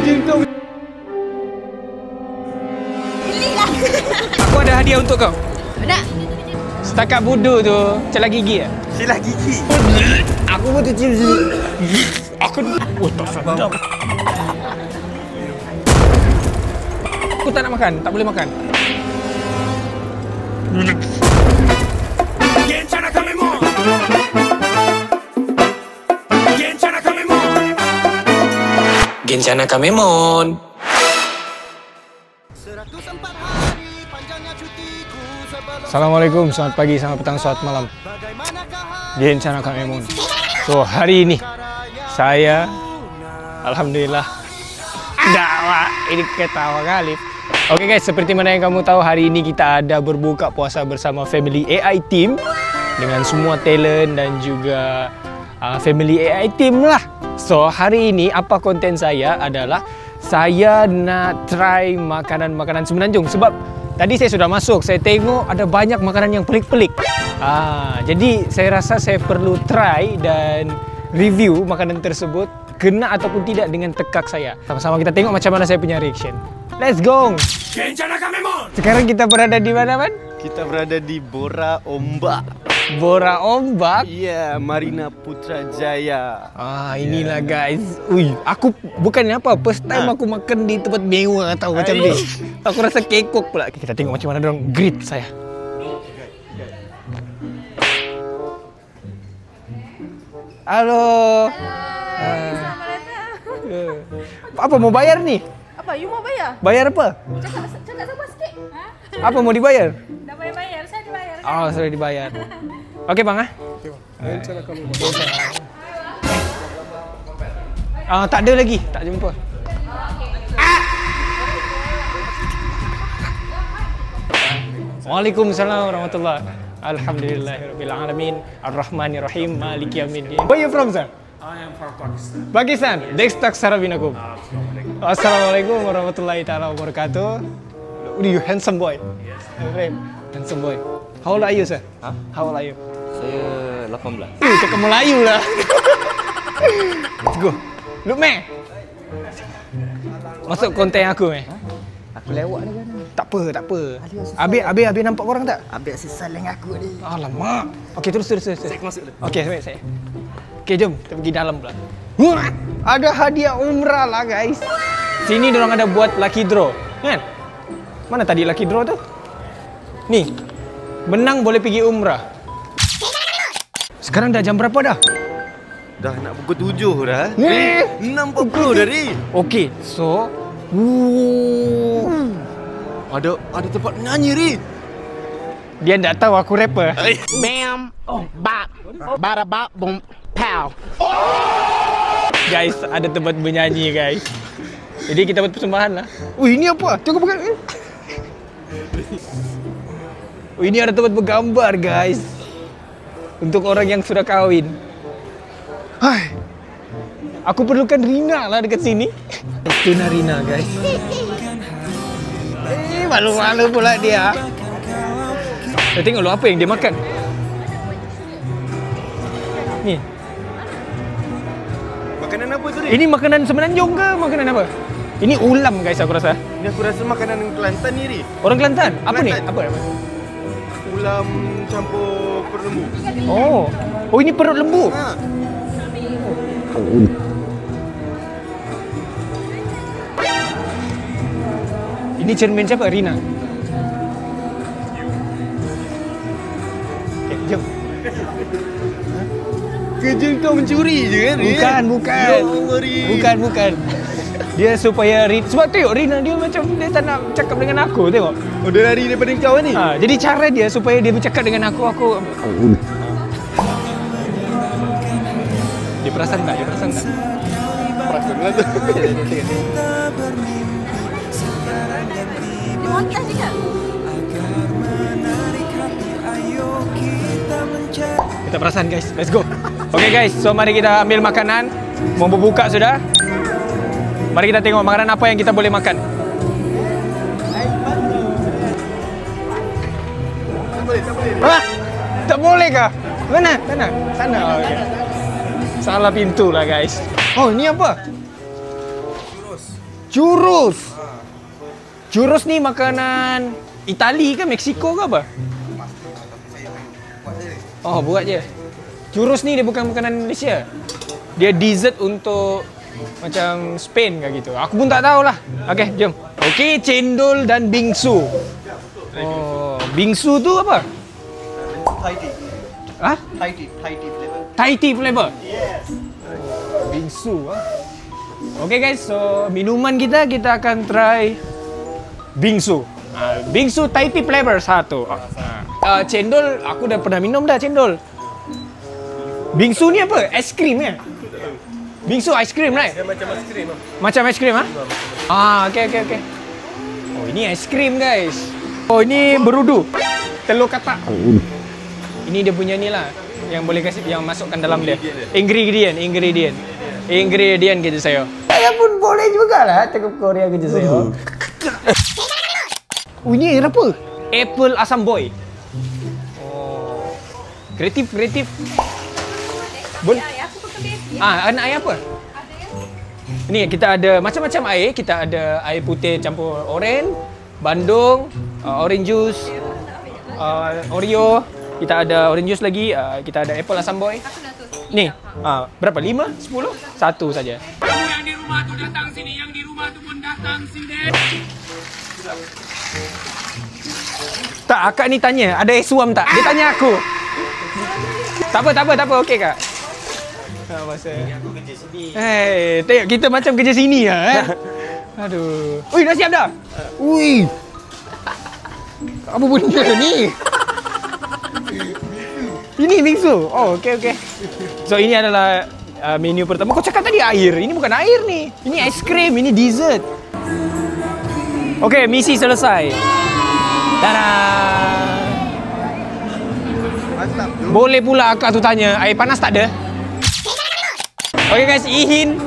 Kejeng kau. Belilah. Aku ada hadiah untuk kau. Nak? Setakat budu tu, celah gigi ya? Celah gigi. Aku pun tercium sini. Aku... Oh, tak sedap. Aku tak nak makan, tak boleh makan. Gencana Kamemon. Assalamualaikum, selamat pagi, selamat petang, selamat malam. Gencana Kamemon. So, hari ini saya alhamdulillah dakwah ini ketawa kali. Oke guys, seperti mana yang kamu tahu, hari ini kita ada berbuka puasa bersama family AI team dengan semua talent dan juga family AI team lah. So, hari ini apa konten saya adalah saya nak try makanan-makanan Semenanjung sebab tadi saya sudah masuk, saya tengok ada banyak makanan yang pelik-pelik. Jadi saya rasa saya perlu try dan review makanan tersebut, kena ataupun tidak dengan tekak saya. Sama-sama kita tengok macam mana saya punya reaction. Let's go! Sekarang kita berada di mana, Man? Kita berada di Bora Ombak. Bora Ombak? Iya, Marina Putrajaya. Inilah guys. Ui, aku bukannya apa, first time aku makan di tempat mewah atau macam ni. Aku rasa kekok pula. Kita tengok macam mana dorang greet saya. Halo. Apa mau bayar nih? Apa? You mau bayar? Bayar apa? Cakap sabar sikit. Apa mau dibayar? Dah bayar, saya dibayar. Oh, sudah dibayar. Oke, Bang. Tak ada lagi, tak jumpa. Waalaikumsalam warahmatullahi. Alhamdulillahirabbil alamin, arrahmanirrahim, maliki yaumiddin. Where you from, sir? I am from Pakistan. Pakistan. Dextak sarabinakum. Assalamualaikum warahmatullahi taala wabarakatuh. You handsome boy. Yes. Handsome boy. How old are you, sir? How old are you? Saya 18. Cakap Melayu lah. Let's go. Look, meh. Masuk konten aku, meh. Aku lewat ni kan. Tak apa. Habis nampak orang tak? Habis sesal dengan aku ni. Alamak. Okey, terus. Saya masuk dulu. Okey, saya. Okey, jom. Kita pergi dalam pula. Ada hadiah umrah lah, guys. Sini dorang ada buat lucky draw. Kan? Mana tadi lucky draw tu? Ni. Menang boleh pergi umrah. Sekarang dah jam berapa dah? Dah nak pukul 7 dah. 6.40 dari. Okey, so Ada tempat menyanyi Ri. dia tak tahu aku rapper. Bam, bop, bada bop, boom, pow. Guys, ada tempat bernyanyi, guys. Jadi kita buat persembahan lah. Ini apa? Tengok bukan. Ini ada tempat bergambar, guys. Untuk orang yang sudah kahwin. Hai. Aku perlukan Rina lah dekat sini. Itu Rina, guys. Malu-malu pula dia. Kita tengok lu apa yang dia makan. Ni. Makanan apa tu Ri? Ini makanan Semenanjung ke makanan apa? Ini ulam, guys, aku rasa. Ini aku rasa makanan Kelantan ni Ri. Orang Kelantan? Apa ni? Kelantan. Apa? Ulam campur perut lembu. Oh, ini perut lembu. Ini cermin siapa? Rina. Okay, jom. Kerja kau mencuri je kan Ri? Bukan. Ya Allah Ri. Bukan. Dia supaya sebab tengok Rina dia macam dia tak nak cakap dengan aku, tengok. Oh, dia lari daripada kau ni. Jadi cara dia supaya dia bercakap dengan aku. Dia perasan tak? Perasan lah tu. Dia montas juga. Kita perasan, guys. Let's go. Okay, guys. So, mari kita ambil makanan. Mau berbuka sudah. Mari kita tengok makanan apa yang kita boleh makan. Tak boleh kah? Mana? Sana. Oh, okay. Salah pintu lah, guys. Oh, ini apa? Churros. Churros ni makanan Itali ke Mexico ke apa? Oh, buat je. Churros ni dia bukan makanan Malaysia. Dia dessert untuk macam Spain ke gitu. Aku pun tak tahulah. Okey, jom. Okey, cendol dan bingsu. Oh, bingsu tu apa? Thai tea. Ha? Thai tea flavor. Thai tea flavor. Yes. Bingsu ah. Okay guys, so minuman kita akan try bingsu. Bingsu Thai tea flavor satu. Cendol aku dah pernah minum dah cendol. Bingsu ni apa? Es krim ya? Bingsu ice cream, right? Dia macam es krim. Macam es krim ah? Okay. Oh, ini es krim guys. Oh, ini berudu. Telur katak. Ini dia punya ni lah yang boleh kasih, yang masukkan dalam dia. Ingredient kerja saya. Saya pun boleh jugalah cakap Korea kerja saya. Oh, ini apa? Apple asam boy. Oh. Kreatif. Boleh. Aku pakai besi. Anak air apa? Ni kita ada macam-macam air. Kita ada air putih campur oren, bandung, orange juice, Oreo. Kita ada orange juice lagi. Kita ada apple asam boy. Ni, berapa? 5? 10? Satu saja. Kamu yang di rumah tu datang sini, yang di rumah tu pun datang sini. Tak, akak ni tanya, ada suam tak? Dia tanya aku. Tak apa, okey kak. Masa aku kerja sini. Hei, tengok kita macam kerja sini lah. Aduh. Ui, dah siap dah? Ui. Apa benda ni? Ini bingsu. Oh, okey. So ini adalah menu pertama. Kau cakap tadi air. Ini bukan air ni. Ini ice cream, ini dessert. Okey, misi selesai. Tada. Mantap tu. Boleh pula akak tu tanya, air panas tak ada? Okey guys, Ihin.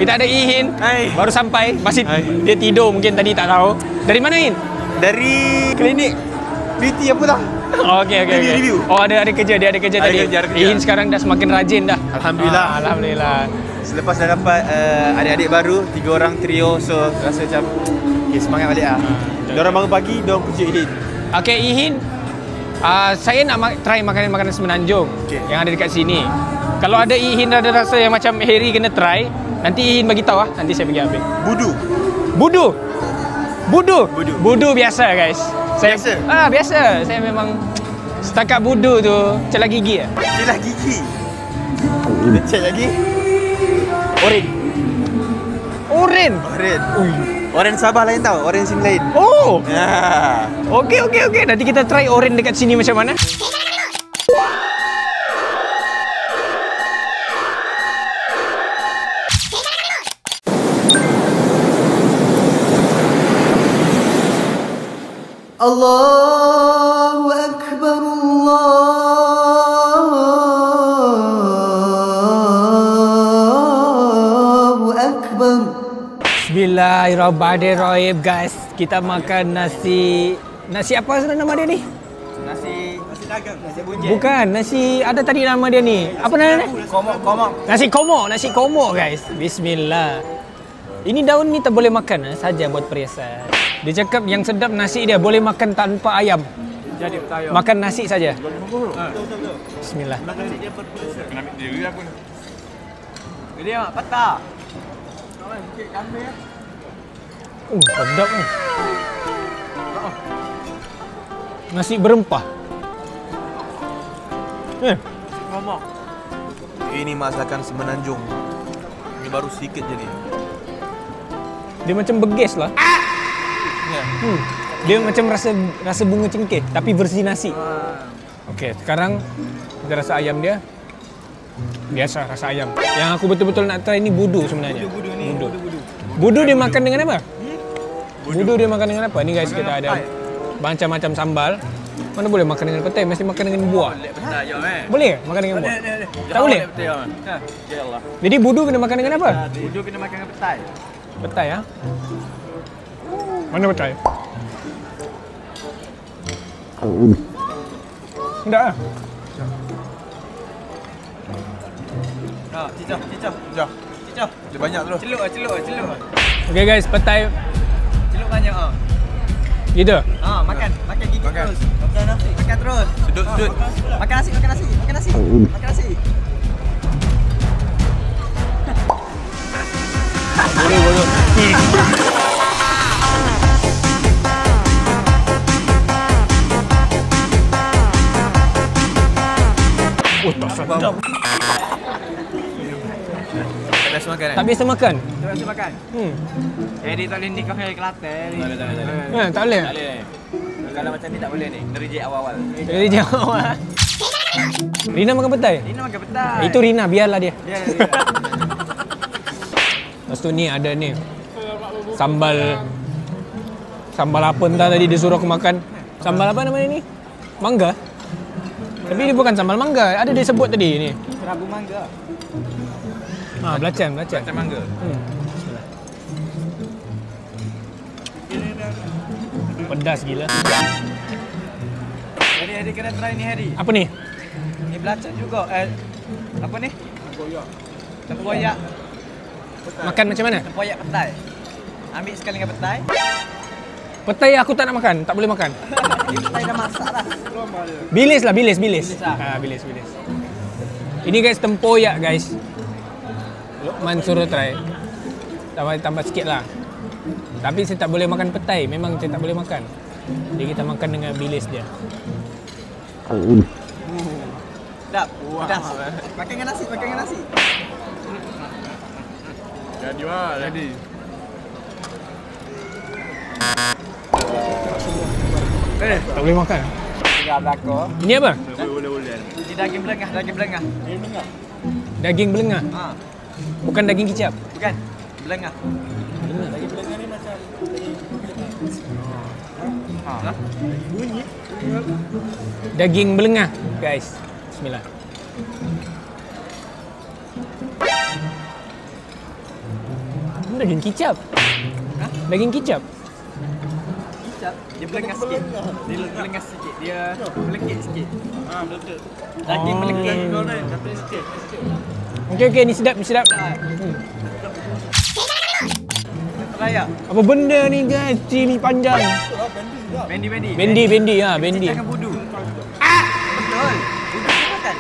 Kita ada Ihin. Hai. Baru sampai. Masih dia tidur mungkin tadi tak tahu. Dari mana Ihin? Dari klinik beauty apa dah? Okey. Review. Oh, ada kerja, dia ada kerja tadi. Ada kerja. Ihin sekarang dah semakin rajin dah. Alhamdulillah. Selepas dah dapat adik-adik baru, 3 orang trio, so rasa macam semangat balik lah. Diorang bangun pagi, diorang kerja Ihin. Okey, Ihin. Saya nak try makanan-makanan Semenanjung yang ada dekat sini. Kalau ada Ihin ada rasa yang macam Harry kena try, nanti Ihin bagi tahu nanti saya pergi ambil. Budu biasa guys. Biasa? Biasa. Saya memang setakat budu tu celah gigi. Celah gigi. Kita cek lagi. Oren. Oren Sabah lain tau, oren sini lain. Oh. Ya. Okey. Nanti kita try oren dekat sini macam mana. Allahu Akbar, Allahu Akbar. Bismillahirrahmanirrahim guys. Kita makan nasi apa sebenarnya nama dia ni? Nasi dagang, nasi bunjil. Bukan, nasi ada tadi nama dia ni. Apa namanya? Komok. Nasi komok guys. Bismillah. Ini daun ni tak boleh makan saja buat perhiasan. Dia cakap yang sedap nasi dia boleh makan tanpa ayam. Jadi ayam. Makan nasi saja. Bismillah. Nasi dia berperasa. Kena ambil diri aku ni. Gede mak, patah. Kawan, sikit kambing ya. Sedap ni. Nasi berempah. Komok. Ini masakan Semenanjung. Ini baru sikit je ni. Dia macam beges lah. Dia macam rasa bunga cengkeh tapi versi nasi. Okey, sekarang kita rasa ayam dia. Biasa rasa ayam. Yang aku betul-betul nak try ni budu sebenarnya. Budu dia makan dengan apa? Budu dia makan dengan apa? Ni guys, kita ada macam-macam sambal. Mana boleh makan dengan petai, mesti makan dengan buah. Boleh makan dengan buah? Tak boleh? Jadi budu kena makan dengan apa? Budu kena makan dengan petai. Petai ya? Mana petai? Enggak ah. Cicah. Dia banyak terus. Celup. Okay guys, petai Celuk banyak gitu. Makan gigi terus. Makan terus. Sudut. Makan nasi. Makan nasi. Bodoh. Oh, tak sedap. Tak biasa makan Tak biasa makan. Tak biasa makan. Jadi tak boleh nikah dengan Kelantan ni. Tak boleh. Kalau macam ni tak boleh ni. Reject awal-awal. Jadi jawab. Rina makan petai? Rina makan petai. Itu Rina, biarlah dia. Dia. Lepas tu ni ada ni sambal apa entah tadi dia suruh aku makan. Sambal apa namanya ni? Mangga? Tapi dia bukan sambal mangga. Ada dia sebut tadi ni. Kerabu mangga. Belacan. Macam mangga. Bismillah. Pedas gila. Hari kena try ni hari. Apa ni? Ni belacan juga. Apa ni? Tempoyak. Makan macam mana? Tempoyak petai. Ambil sekali dengan petai. Petai aku tak nak makan. Tak boleh makan. Ni petai dah masak dah. Bilis. Bilis lah. Bilis. Ini guys, tempoyak guys. Lokman suruh try. Tambah sikit lah. Tapi saya tak boleh makan petai. Memang saya tak boleh makan. Jadi kita makan dengan bilis dia. Sedap. Pedas. Makan dengan nasi. Jadi. Tak boleh makan. Tinggal belakang. Ini apa? Boleh. Ini daging belengah. Daging belengah. Bukan daging kicap. Bukan. Belengah. Daging belengah, guys. Bismillah. Ini daging kicap. Daging kicap. Dia belengah sikit. Dia melekit sikit. Daging melekit. Okey, ni sedap. Raya. Apa benda ni guys? Cili panjang. Bendi. Bendi. Jangan budu. Betul. Budu boleh makan.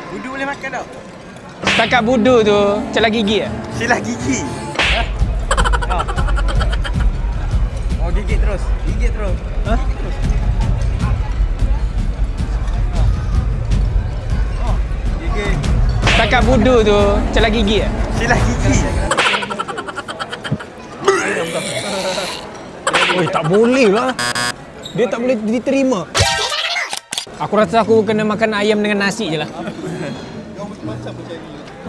Budu boleh makan tau. Setakat budu tu celah gigi ah. Silah gigi. Oh, gigit terus. Hah? Gigit. Setakat budu tu celah gigi ah. Silah gigi. Oi, tak boleh lah. Dia tak boleh diterima. Aku rasa aku kena makan ayam dengan nasi je lah.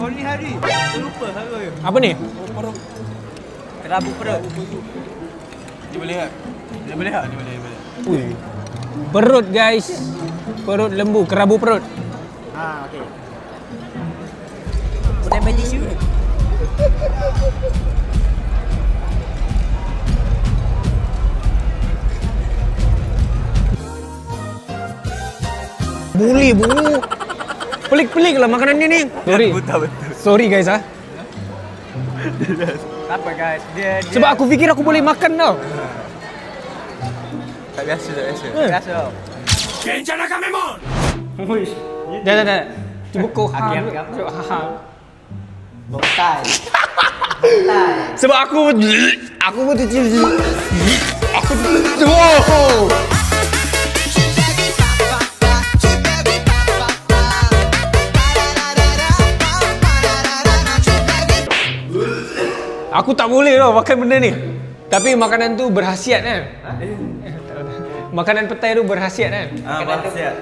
Oh, ni hari. Terlupa hari. Apa ni? Kerabu perut. Dia boleh tak? Dia boleh. Ui. Perut guys. Perut lembu, kerabu perut. Okey. Stand by tisu. Boleh bu. Pelik-pelik lah makanan ni. Sorry guys ah. Apa guys? Dia Sebab aku fikir aku boleh makan tau. tak biasa. Biasa. Dah. Cuba kau Okey. Botai. Sebab aku betul aku wow. Aku tak boleh tau makan benda ni. Tapi makanan tu berkhasiat kan? Makanan petai tu berkhasiat kan? Berkhasiat.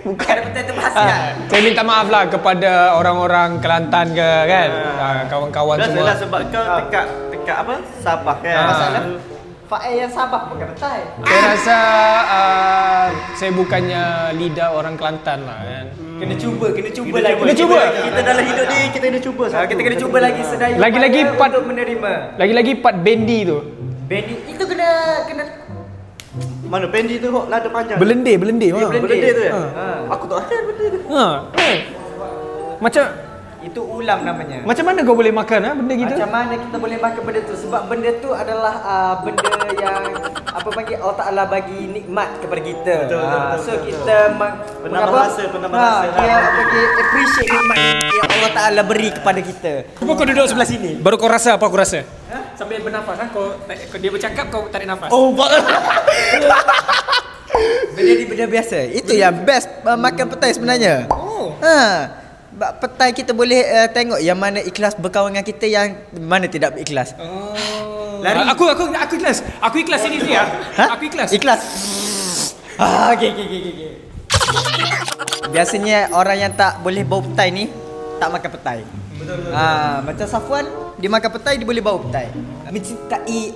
Bukan petai tu berkhasiat. Saya minta maaf lah kepada orang-orang Kelantan ke kan? Kawan-kawan semua. Biasalah sebab kau tekak apa? Sabah kan? Masalah Fael yang Sabah pakai petai. Saya rasa saya bukannya lidah orang Kelantan lah kan. Kena cuba lagi. Kena cuba. Kita dalam hidup ni kita kena cuba. Kita kena cuba lagi sedaya. Lagi-lagi part untuk menerima. Lagi-lagi part bendi tu. Bendi itu kena mana bendi tu kok lada panjang. Belendeh. Belendeh tu ya? Aku tak ada benda tu. Macam Itu ulam namanya. Macam mana kau boleh makan benda gitu? Macam mana kita boleh makan benda tu? Sebab benda tu adalah benda yang apa panggil Allah Ta'ala bagi nikmat kepada kita. Betul. So kita Penambah rasa. Dia bagi appreciate nikmat yang Allah Ta'ala beri kepada kita. Cuba kau duduk sebelah sini. Baru kau rasa apa aku rasa. Sambil bernafas kau dia bercakap kau tarik nafas. Oh, Benda ni benda biasa. Itu yang best makan petai sebenarnya. Petai kita boleh tengok yang mana ikhlas berkawan dengan kita, yang mana tidak ikhlas. Lari. Aku ikhlas. Aku ikhlas ini dia. Aku ikhlas. Ikhlas. Okey. Biasanya orang yang tak boleh bau petai ni tak makan petai. Betul. Macam Safwan, dia makan petai, dia boleh bau petai. Mencintai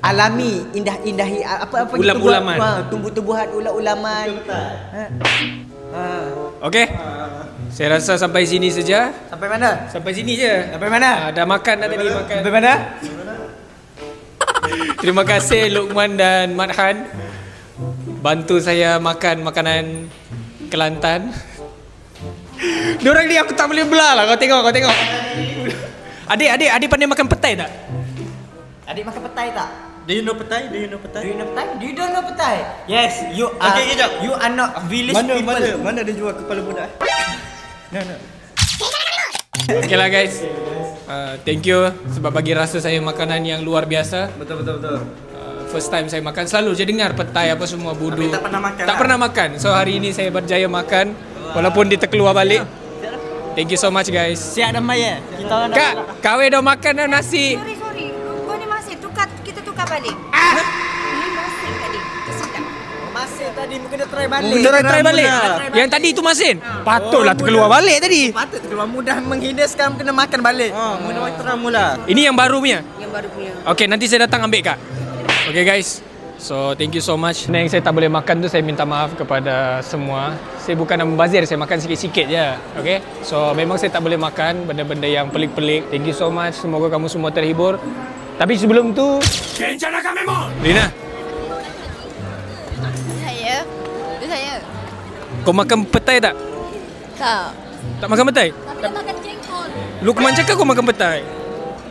alami, indah-indahi apa ulam-ulaman. Tumbuh-tumbuhan, ulam-ulaman. Okey. Saya rasa sampai sini saja. Sampai mana? Sampai sini je. Sampai mana? Dah makan dah tadi makan. Sampai mana? Terima kasih Luqman dan Madhan bantu saya makan makanan Kelantan. Diorang ni aku tak boleh belah lah. Kau tengok. Adik pandai makan petai tak? Adik makan petai tak? Do you know petai? You don't know petai? Yes, you are. Okay, kejap. You are not village people. Mana dia jual kepala budak? No. Okay lah guys. Thank you sebab bagi rasa saya makanan yang luar biasa. Betul. First time saya makan, selalu je dengar petai apa semua budu. Tapi tak pernah makan. Tak pernah makan. So hari ini saya berjaya makan walaupun dia terkeluar balik. Thank you so much guys. Siap dah Maya. Kita orang Kak, kau dah makan dah nasi. Sorry. Kau ni masih kita tukar balik. Ni masih tadi. Tersedap. Masih tadi mungkin dia try balik. Kita try balik. Yang tadi tu masin. Patutlah terkeluar balik tadi. Patut keluar mudah menghindar, sekarang kena makan balik. Mudah terang mula. Ini yang baru punya. Yang baru punya. Okay, nanti saya datang ambil kak. Okay guys. So thank you so much. Yang saya tak boleh makan tu saya minta maaf kepada semua. Saya bukan nak membazir, saya makan sikit-sikit je. Okay. So memang saya tak boleh makan benda-benda yang pelik-pelik. Thank you so much. Semoga kamu semua terhibur. Tapi sebelum tu, Rina, Saya. kau makan petai tak? Tak. Tak makan petai? Tapi dia makan jengkol. Luqman cakap kau makan petai.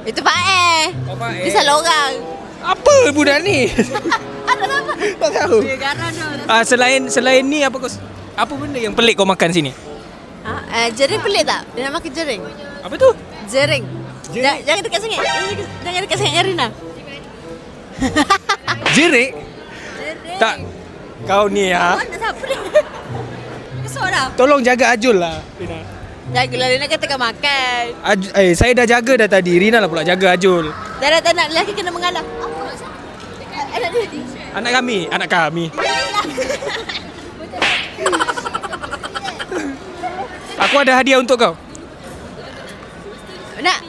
Itu Pak Oh, Pak Dia salah orang. Apa budak ni? Ada apa? Tak tahu. Dia garan dah. Selain ni apa benda yang pelik kau makan sini? Jering pelik tak? Dia nak makan jering. Apa tu? Jering. Jangan dekat sangat. Jangan dekat sangat Rina. Jerik? Jering. Tak. Kau ni Mana siapa ni? Seorang. Tolong jaga Ajul lah, Rina. Jagalah Rina kata kau makan. Saya dah jaga dah tadi. Rina lah pula jaga Ajul. Dah tak nak lelaki kena mengalah. Apa? Anak dia. Anak kami. Aku ada hadiah untuk kau. Nak.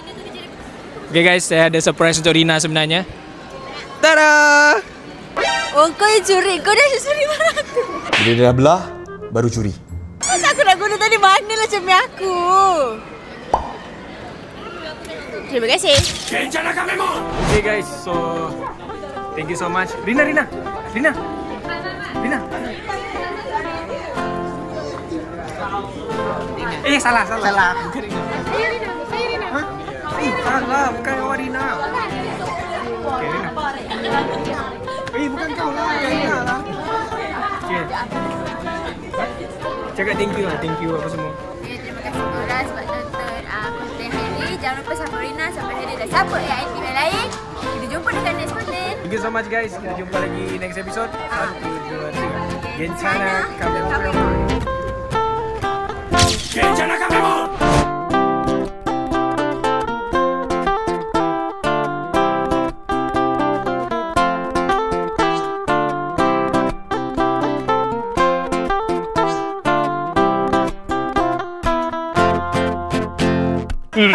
Okay guys, saya ada surprise untuk Rina sebenarnya. Tada! Oh, kau yang curi. Kau dah curi barang aku. Bila dia dah belah, baru curi. Masa aku nak guna tadi, mana lah cermin aku. Terima kasih. Okay guys, so thank you so much. Rina. Salah. Bukan Rina. Salah, bukan awak Rina. Okay, Rina. Bukan kau lah, Rina lah. Okay. Cakap thank you apa semua. Terima kasih korang sebab nonton konten hari ni. Jangan lupa support Rina sampai hari dah support yang aktif yang lain. Kita jumpa dekat next konten. Thank you so much guys. Kita jumpa lagi next episode. 1, 2, 3. Gencana Kamemon. Gencana Kamemon. Hmm.